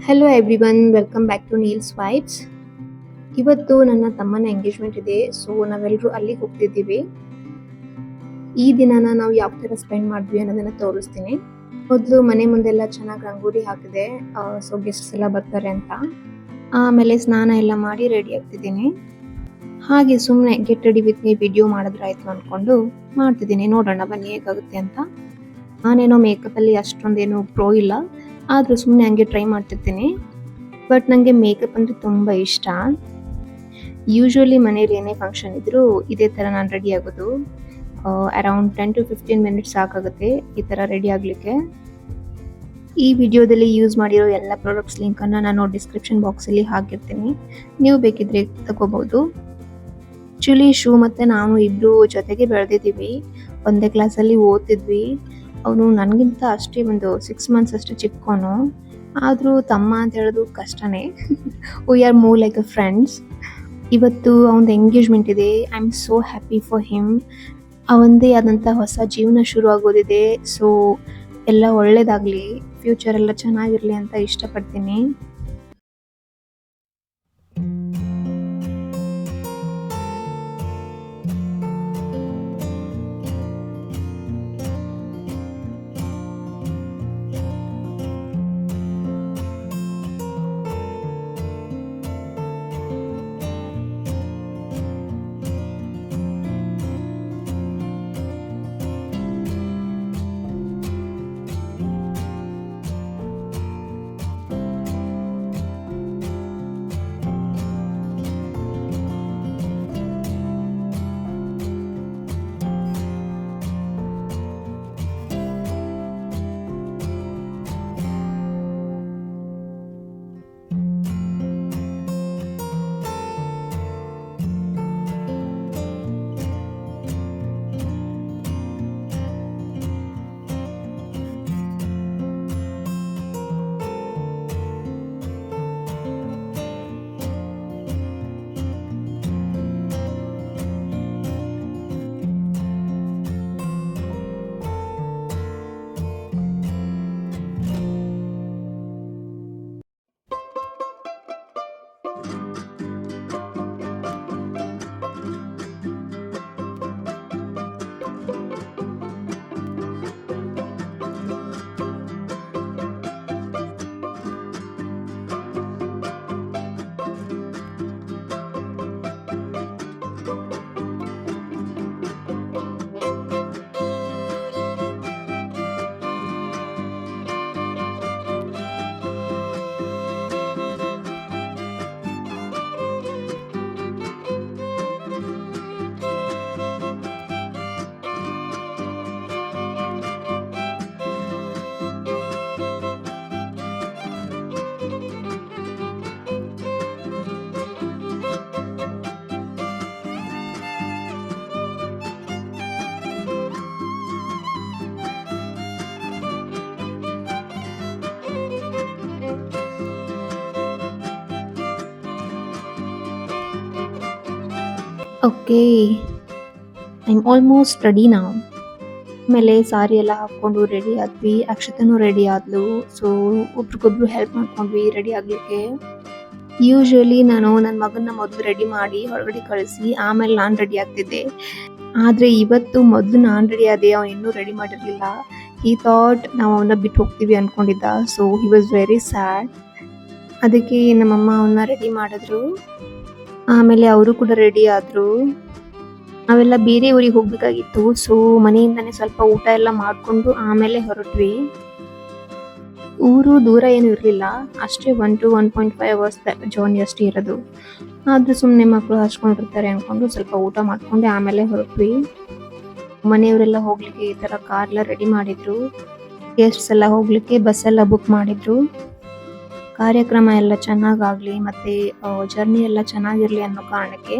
Hello everyone, welcome back to Neel's vibes. ಇವತ್ತು ನನ್ನ ತಮ್ಮನ ಎಂಗೇಜ್ಮೆಂಟ್ ಇದೆ, ಸೊ ನಾವೆಲ್ಲರೂ ಅಲ್ಲಿಗೆ ಹೋಗ್ತಿದ್ದೀವಿ. ಈ ದಿನನ ನಾವು ಯಾವ ಥರ ಸ್ಪೆಂಡ್ ಮಾಡಿದ್ವಿ ಅನ್ನೋದನ್ನ ತೋರಿಸ್ತೀನಿ. ಮೊದಲು ಮನೆ ಮುಂದೆಲ್ಲ ಚೆನ್ನಾಗಿ ರಂಗೋಲಿ ಹಾಕಿದೆ, ಸೊ ಗೆಸ್ಟ್ಸ್ ಎಲ್ಲ ಬರ್ತಾರೆ ಅಂತ. ಆಮೇಲೆ ಸ್ನಾನ ಎಲ್ಲ ಮಾಡಿ ರೆಡಿ ಆಗ್ತಿದ್ದೀನಿ. ಹಾಗೆ ಸುಮ್ಮನೆ get ready with me video ಮಾಡಿದ್ರಾಯ್ತು ಅಂದ್ಕೊಂಡು ಮಾಡ್ತಿದ್ದೀನಿ. ನೋಡೋಣ ಬನ್ನಿ ಹೇಗಾಗುತ್ತೆ ಅಂತ. ನಾನೇನೋ ಮೇಕಪ್ಪಲ್ಲಿ ಅಷ್ಟೊಂದೇನು ಪ್ರೋ ಇಲ್ಲ, ಆದರೂ ಸುಮ್ಮನೆ ಹಂಗೆ ಟ್ರೈ ಮಾಡ್ತಿರ್ತೀನಿ. ಬಟ್ ನನಗೆ ಮೇಕಪ್ ಅಂದರೆ ತುಂಬ ಇಷ್ಟ. ಯೂಶ್ವಲಿ ಮನೇಲಿ ಏನೇ ಫಂಕ್ಷನ್ ಇದ್ದರೂ ಇದೇ ಥರ ನಾನು ರೆಡಿ ಆಗೋದು. ಅರೌಂಡ್ 10 to 15 ಮಿನಿಟ್ಸ್ ಸಾಕಾಗುತ್ತೆ ಈ ಥರ ರೆಡಿ ಆಗಲಿಕ್ಕೆ. ಈ ವಿಡಿಯೋದಲ್ಲಿ ಯೂಸ್ ಮಾಡಿರೋ ಎಲ್ಲ ಪ್ರಾಡಕ್ಟ್ಸ್ ಲಿಂಕನ್ನು ನಾನು ಡಿಸ್ಕ್ರಿಪ್ಷನ್ ಬಾಕ್ಸಲ್ಲಿ ಹಾಕಿರ್ತೀನಿ, ನೀವು ಬೇಕಿದ್ರೆ ತಗೋಬೋದು. ಆ್ಯಕ್ಚುಲಿ ಶೂ ಮತ್ತು ನಾನು ಇಬ್ಬರು ಜೊತೆಗೆ ಬೆಳೆದಿದ್ದೀವಿ, ಒಂದೇ ಕ್ಲಾಸಲ್ಲಿ ಓದ್ತಿದ್ವಿ. ಅವನು ನನಗಿಂತ ಅಷ್ಟೇ ಒಂದು 6 months ಅಷ್ಟು ಚಿಕ್ಕವನು, ಆದರೂ ತಮ್ಮ ಅಂತ ಹೇಳೋದು ಕಷ್ಟನೇ. We are more like a friends. ಇವತ್ತು ಅವನದು ಎಂಗೇಜ್ಮೆಂಟ್ ಇದೆ. I am so happy for him. ಅವನದೇ ಆದಂಥ ಹೊಸ ಜೀವನ ಶುರು ಆಗೋದಿದೆ. ಸೊ ಎಲ್ಲ ಒಳ್ಳೇದಾಗಲಿ, ಫ್ಯೂಚರ್ ಎಲ್ಲ ಚೆನ್ನಾಗಿರಲಿ ಅಂತ ಇಷ್ಟಪಡ್ತೀನಿ. Okay, I am almost ready ನಾವು. ಆಮೇಲೆ ಸಾರಿ ಎಲ್ಲ ಹಾಕ್ಕೊಂಡು ರೆಡಿ ಆದ್ವಿ. ಅಕ್ಷತನೂ ರೆಡಿ ಆದ್ಲು. ಸೊ ಒಬ್ರಿಗೊಬ್ರು ಹೆಲ್ಪ್ ಮಾಡ್ಕೊಂಡ್ವಿ ರೆಡಿ ಆಗಲಿಕ್ಕೆ. ಯೂಶ್ವಲಿ ನಾನು ನನ್ನ ಮಗನ್ನ ಮೊದಲು ರೆಡಿ ಮಾಡಿ ಹೊರಗಡೆ ಕಳಿಸಿ ಆಮೇಲೆ ನಾನು ರೆಡಿ ಆಗ್ತಿದ್ದೆ. ಆದರೆ ಇವತ್ತು ಮೊದಲು ನಾನು ರೆಡಿ ಆದೆ, ಅವನು ಇನ್ನೂ ರೆಡಿ ಮಾಡಿರಲಿಲ್ಲ. ಈ ಥಾಟ್ ನಾವು ಅವನ್ನ ಬಿಟ್ಟು ಹೋಗ್ತೀವಿ ಅಂದ್ಕೊಂಡಿದ್ದ. So he was very sad. ಅದಕ್ಕೆ ನಮ್ಮಮ್ಮ ಅವನ್ನ ರೆಡಿ ಮಾಡಿದ್ರು. ಆಮೇಲೆ ಅವರು ಕೂಡ ರೆಡಿ ಆದರು. ನಾವೆಲ್ಲ ಬೇರೆ ಊರಿಗೆ ಹೋಗ್ಬೇಕಾಗಿತ್ತು. ಸೊ ಮನೆಯಿಂದನೇ ಸ್ವಲ್ಪ ಊಟ ಎಲ್ಲ ಮಾಡಿಕೊಂಡು ಆಮೇಲೆ ಹೊರಟ್ವಿ. ಊರು ದೂರ ಏನೂ ಇರಲಿಲ್ಲ, ಅಷ್ಟೇ 1 to 1.5 hours ಜರ್ನಿ ಅಷ್ಟೇ ಇರೋದು. ಆದರೂ ಸುಮ್ಮನೆ ಮಕ್ಕಳು ಹಚ್ಕೊಂಡಿರ್ತಾರೆ ಅಂದ್ಕೊಂಡು ಸ್ವಲ್ಪ ಊಟ ಮಾಡ್ಕೊಂಡು ಆಮೇಲೆ ಹೊರಟ್ವಿ. ಮನೆಯವರೆಲ್ಲ ಹೋಗ್ಲಿಕ್ಕೆ ಈ ಥರ ಕಾರ್ಲ ರೆಡಿ ಮಾಡಿದ್ರು. ಗೆಸ್ಟ್ಸ್ ಎಲ್ಲ ಹೋಗ್ಲಿಕ್ಕೆ ಬಸ್ಸೆಲ್ಲ ಬುಕ್ ಮಾಡಿದ್ರು. ಕಾರ್ಯಕ್ರಮ ಎಲ್ಲ ಚೆನ್ನಾಗಾಗಲಿ ಮತ್ತು ಜರ್ನಿ ಎಲ್ಲ ಚೆನ್ನಾಗಿರಲಿ ಅನ್ನೋ ಕಾರಣಕ್ಕೆ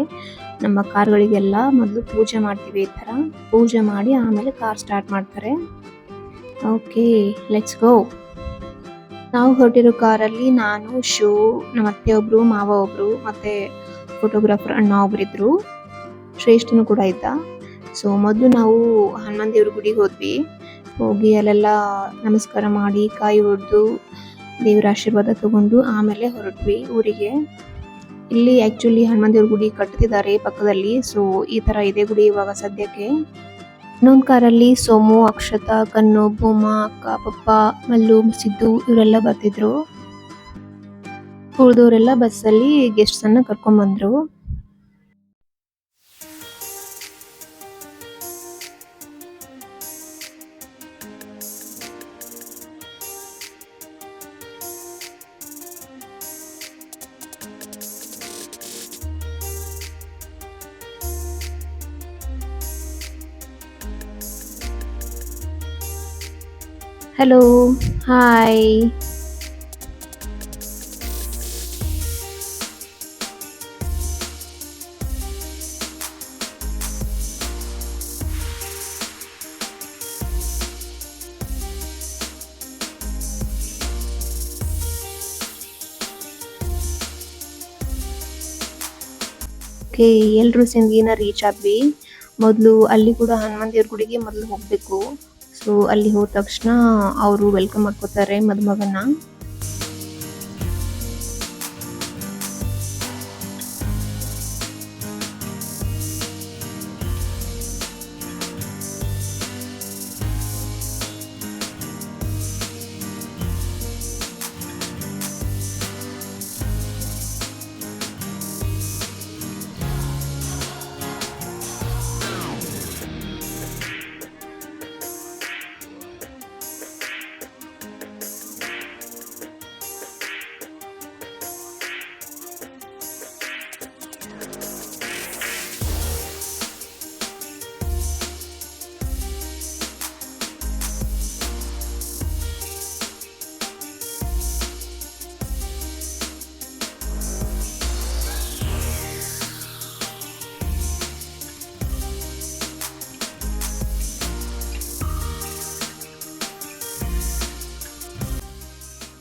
ನಮ್ಮ ಕಾರ್ಗಳಿಗೆಲ್ಲ ಮೊದಲು ಪೂಜೆ ಮಾಡ್ತೀವಿ. ಈ ಥರ ಪೂಜೆ ಮಾಡಿ ಆಮೇಲೆ ಕಾರ್ ಸ್ಟಾರ್ಟ್ ಮಾಡ್ತಾರೆ. Okay, let's go. ನಾವು ಹೊರಟಿರೋ ಕಾರಲ್ಲಿ ನಾನು, ಶೋ, ನಮ್ಮ ಅತ್ತೆ ಒಬ್ರು, ಮಾವ ಒಬ್ರು, ಮತ್ತೆ ಫೋಟೋಗ್ರಾಫರ್ ಅಣ್ಣ ಒಬ್ರಿದ್ರು, ಶ್ರೇಷ್ಠನು ಕೂಡ ಇದ್ದ. ಸೊ ಮೊದಲು ನಾವು ಹನುಮಾನ್ ದೇವ್ರ ಗುಡಿಗೆ ಹೋದ್ವಿ. ಹೋಗಿ ಅಲ್ಲೆಲ್ಲ ನಮಸ್ಕಾರ ಮಾಡಿ ಕಾಯಿ ಹೊಡೆದು ದೇವರ ಆಶೀರ್ವಾದ ತಗೊಂಡು ಆಮೇಲೆ ಹೊರಟ್ವಿ ಊರಿಗೆ. ಇಲ್ಲಿ ಆಕ್ಚುಲಿ ಹನುಮಾನ್ ದೇವ್ರ ಗುಡಿ ಕಟ್ತಿದ್ದಾರೆ ಪಕ್ಕದಲ್ಲಿ. ಸೊ ಈ ತರ ಇದೆ ಗುಡಿ ಇವಾಗ ಸದ್ಯಕ್ಕೆ. ಇನ್ನೊಂದು ಕಾರಲ್ಲಿ ಸೋಮು, ಅಕ್ಷತಾ, ಕನ್ನು, ಭೂಮಾ, ಅಕ್ಕ, ಪಪ್ಪ, ಮಲ್ಲು, ಸಿದ್ದು ಇವರೆಲ್ಲ ಬರ್ತಿದ್ರು. ಉಳಿದವರೆಲ್ಲ ಬಸ್ಸಲ್ಲಿ ಗೆಸ್ಟ್ಸ್ ಅನ್ನ ಕರ್ಕೊಂಡ್ ಬಂದ್ರು. Hello, hi. ಓಕೆ, ಎಲ್ರು ಸಿಂಧಿನ ರೀಚ್ ಆದ್ವಿ. ಮೊದಲು ಅಲ್ಲಿ ಕೂಡ ಹನುಮಾನ್ ದೇವ್ರ ಗುಡಿಗೆ ಮೊದಲು ಹೋಗ್ಬೇಕು. ಸೊ ಅಲ್ಲಿ ಹೋದ ತಕ್ಷಣ ಅವರು ವೆಲ್ಕಮ್ ಮಾಡ್ಕೋತಾರೆ ಮದುಮಗನ್ನ.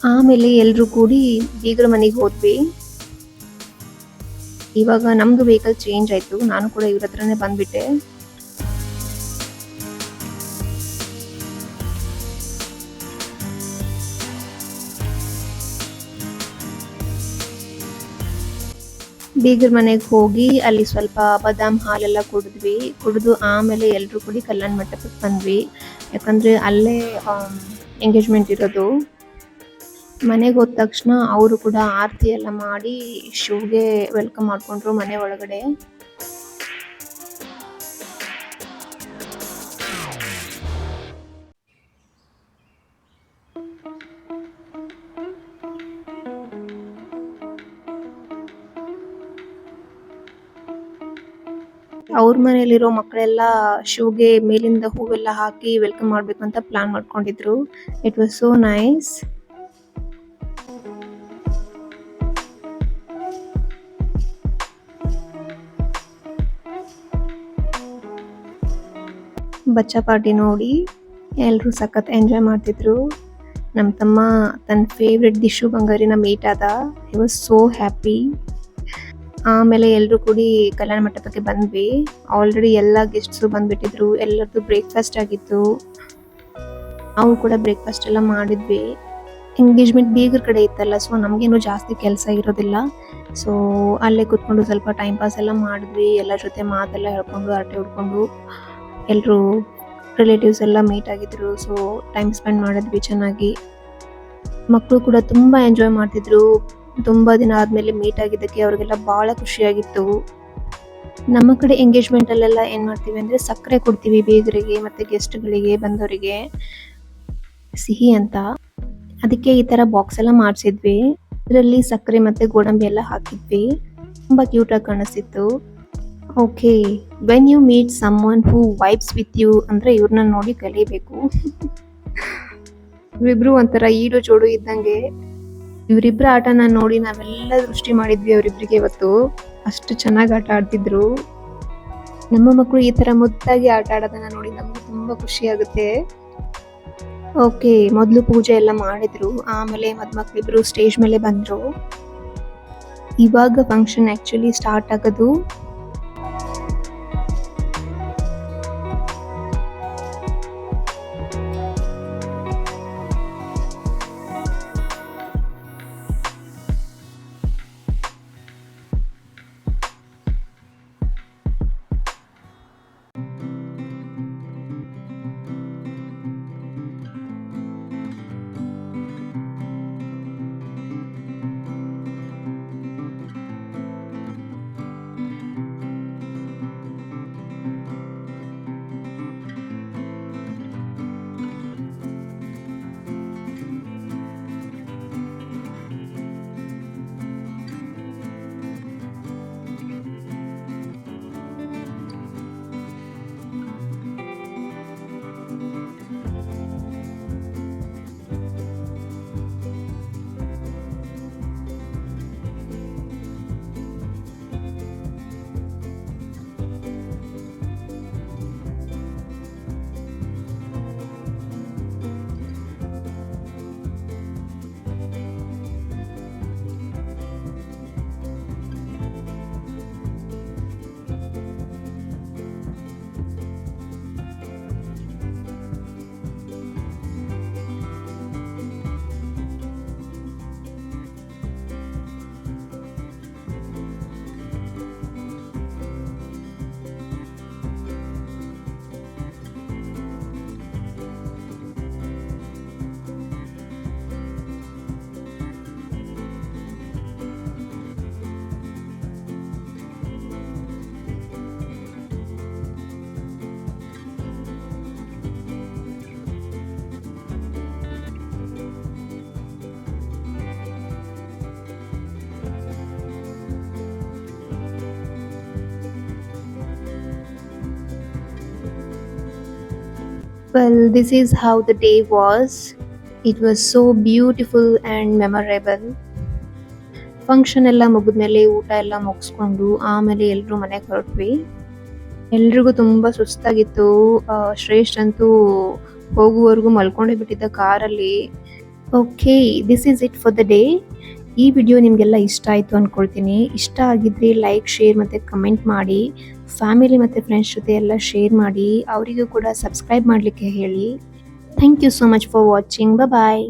ಆಮೇಲೆ ಎಲ್ರು ಕೂಡಿ ಬೀಗರ ಮನೆಗೆ ಹೋದ್ವಿ. ಇವಾಗ ನಮ್ದು ವೆಹಿಕಲ್ ಚೇಂಜ್ ಆಯ್ತು. ನಾನು ಕೂಡ ಇವ್ರ ಹತ್ರನೇ ಬಂದ್ಬಿಟ್ಟೆ. ಬೀಗರ ಮನೆಗೆ ಹೋಗಿ ಅಲ್ಲಿ ಸ್ವಲ್ಪ ಬಾದಾಮ್ ಹಾಲೆಲ್ಲ ಕುಡಿದು ಆಮೇಲೆ ಎಲ್ರು ಕೂಡಿ ಕಲ್ಯಾಣ ಮಂಟಪಕ್ಕೆ ಬಂದ್ವಿ. ಯಾಕಂದ್ರೆ ಅಲ್ಲೇ ಎಂಗೇಜ್ಮೆಂಟ್ ಇರೋದು. ಮನೆಗೆ ಹೋದ ತಕ್ಷಣ ಅವರು ಕೂಡ ಆರತಿ ಎಲ್ಲ ಮಾಡಿ ಶಿವ್ಗೆ ವೆಲ್ಕಮ್ ಮಾಡ್ಕೊಂಡ್ರು ಮನೆ ಒಳಗಡೆ. ಅವ್ರ ಮನೆಯಲ್ಲಿರೋ ಮಕ್ಕಳೆಲ್ಲ ಶಿವ್ಗೆ ಮೇಲಿಂದ ಹೂವೆಲ್ಲ ಹಾಕಿ ವೆಲ್ಕಮ್ ಮಾಡ್ಬೇಕಂತ ಪ್ಲಾನ್ ಮಾಡ್ಕೊಂಡಿದ್ರು. It was so nice. ಬಚ್ಚಾ ಪಾರ್ಟಿ ನೋಡಿ ಎಲ್ರು ಸಖತ್ ಎಂಜಾಯ್ ಮಾಡ್ತಿದ್ರು. ನಮ್ಮ ತಮ್ಮ ತನ್ನ ಫೇವ್ರೆಟ್ ದಿಶು ಬಂಗಾರಿನ ಮೀಟ್ ಆದ. He was so happy. ಆಮೇಲೆ ಎಲ್ರು ಕೂಡಿ ಕಲ್ಯಾಣ ಮಂಟಪಕ್ಕೆ ಬಂದ್ವಿ. ಆಲ್ರೆಡಿ ಎಲ್ಲ ಗೆಸ್ಟ್ಸು ಬಂದ್ಬಿಟ್ಟಿದ್ರು. ಎಲ್ಲರದ್ದು ಬ್ರೇಕ್ಫಾಸ್ಟ್ ಆಗಿತ್ತು. ನಾವು ಕೂಡ ಬ್ರೇಕ್ಫಾಸ್ಟ್ ಎಲ್ಲ ಮಾಡಿದ್ವಿ. ಎಂಗೇಜ್ಮೆಂಟ್ ಬೀಗರ ಕಡೆ ಇತ್ತಲ್ಲ, ಸೊ ನಮಗೇನು ಜಾಸ್ತಿ ಕೆಲಸ ಇರೋದಿಲ್ಲ. ಸೊ ಅಲ್ಲೇ ಕೂತ್ಕೊಂಡು ಸ್ವಲ್ಪ ಟೈಮ್ ಪಾಸ್ ಎಲ್ಲ ಮಾಡಿದ್ವಿ. ಎಲ್ಲರ ಜೊತೆ ಮಾತೆಲ್ಲ ಹೇಳ್ಕೊಂಡು ಹರಟೆ ಹೊಡ್ಕೊಂಡು ಎಲ್ಲರೂ ರಿಲೇಟಿವ್ಸ್ ಎಲ್ಲ ಮೀಟ್ ಆಗಿದ್ರು. ಸೊ ಟೈಮ್ ಸ್ಪೆಂಡ್ ಮಾಡಿದ್ವಿ ಚೆನ್ನಾಗಿ. ಮಕ್ಕಳು ಕೂಡ ತುಂಬಾ ಎಂಜಾಯ್ ಮಾಡ್ತಿದ್ರು. ತುಂಬಾ ದಿನ ಆದ್ಮೇಲೆ ಮೀಟ್ ಆಗಿದ್ದಕ್ಕೆ ಅವ್ರಿಗೆಲ್ಲ ಬಹಳ ಖುಷಿಯಾಗಿತ್ತು. ನಮ್ಮ ಕಡೆ ಎಂಗೇಜ್ಮೆಂಟ್ ಅಲ್ಲೆಲ್ಲ ಏನ್ ಮಾಡ್ತೀವಿ ಅಂದ್ರೆ ಸಕ್ಕರೆ ಕೊಡ್ತೀವಿ ಬೀಗರಿಗೆ ಮತ್ತೆ ಗೆಸ್ಟ್ಗಳಿಗೆ ಬಂದವರಿಗೆ ಸಿಹಿ ಅಂತ. ಅದಕ್ಕೆ ಈ ತರ ಬಾಕ್ಸ್ ಎಲ್ಲ ಮಾಡಿಸಿದ್ವಿ. ಇದರಲ್ಲಿ ಸಕ್ಕರೆ ಮತ್ತೆ ಗೋಡಂಬಿ ಎಲ್ಲ ಹಾಕಿದ್ವಿ. ತುಂಬಾ ಕ್ಯೂಟ್ ಆಗಿ ಕಾಣಿಸ್ತಿತ್ತು. Okay, when you meet someone who vibes with you ಅಂದ್ರೆ ಇವ್ರನ್ನ ನೋಡಿ ಕಲಿಬೇಕು. ಇವ್ರಿಬ್ರು ಒಂಥರ ಈಡು ಜೋಡು ಇದ್ದಂಗೆ. ಇವರಿಬ್ಬರ ಆಟನ ನೋಡಿ ನಾವೆಲ್ಲ ದೃಷ್ಟಿ ಮಾಡಿದ್ವಿ ಅವರಿಬ್ಬರಿಗೆ ಇವತ್ತು. ಅಷ್ಟು ಚೆನ್ನಾಗಿ ಆಟ ಆಡ್ತಿದ್ರು. ನಮ್ಮ ಮಕ್ಕಳು ಈ ತರ ಮುದ್ದಾಗಿ ಆಟ ಆಡೋದನ್ನ ನೋಡಿ ನಮ್ಗೆ ತುಂಬಾ ಖುಷಿ ಆಗುತ್ತೆ. ಓಕೆ, ಮೊದಲು ಪೂಜೆ ಎಲ್ಲ ಮಾಡಿದ್ರು. ಆಮೇಲೆ ಮದ್ಮಕ್ಳಿಬ್ರು ಸ್ಟೇಜ್ ಮೇಲೆ ಬಂದ್ರು. ಇವಾಗ ಫಂಕ್ಷನ್ ಆಕ್ಚುಲಿ ಸ್ಟಾರ್ಟ್ ಆಗೋದು. Well, this is how the day was. It was so beautiful and memorable. Function ಎಲ್ಲ ಮುಗಿದ್ಮೇಲೆ ಊಟ ಎಲ್ಲ ಮುಗಿಸ್ಕೊಂಡು ಆಮೇಲೆ ಎಲ್ಲರೂ ಮನೆಗೆ ಹೊರಟ್ವಿ. ಎಲ್ರಿಗೂ ತುಂಬ ಸುಸ್ತಾಗಿತ್ತು. ಶ್ರೇಷ್ಠ ಅಂತೂ ಹೋಗುವವರೆಗೂ ಮಲ್ಕೊಂಡೇ ಬಿಟ್ಟಿದ್ದ ಕಾರಲ್ಲಿ. Okay, this is it for the day. ಈ ವಿಡಿಯೋ ನಿಮಗೆಲ್ಲ ಇಷ್ಟ ಆಯಿತು ಅಂದ್ಕೊಳ್ತೀನಿ. ಇಷ್ಟ ಆಗಿದ್ರೆ ಲೈಕ್, ಶೇರ್ ಮತ್ತು ಕಮೆಂಟ್ ಮಾಡಿ. ಫ್ಯಾಮಿಲಿ ಮತ್ತು ಫ್ರೆಂಡ್ಸ್ ಜೊತೆ ಎಲ್ಲ ಶೇರ್ ಮಾಡಿ. ಅವರಿಗೂ ಕೂಡ ಸಬ್ಸ್ಕ್ರೈಬ್ ಮಾಡಲಿಕ್ಕೆ ಹೇಳಿ. Thank you so much for watching. Bye.